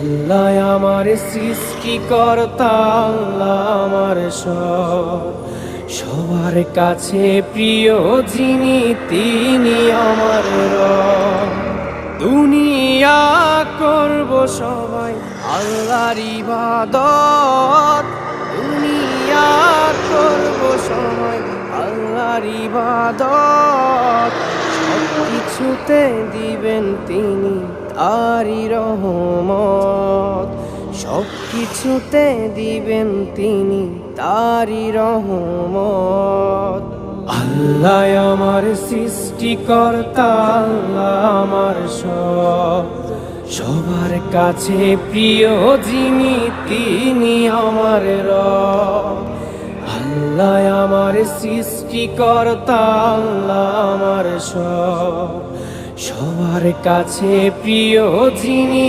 আল্লাহ আমার সৃষ্টিকর্তা, আল্লাহ আমার সবার কাছে প্রিয় যিনি তিনি আমার রব। দুনিয়া করব সবাই আল্লাহর ইবাদত, দুনিয়া করব সবাই আল্লাহর ইবাদত। সব কিছুতে দিবেন তিনি তারই রহমত, সব কিছুতে দিবেন তিনি তারই রহমত। আল্লাহ আমার সৃষ্টিকর্তা, আল্লাহ আমার সবার কাছে প্রিয় যিনি তিনি আমার রব। আল্লাহ আমার সৃষ্টিকর্তা, আল্লাহ আমার সবার কাছে প্রিয় যিনি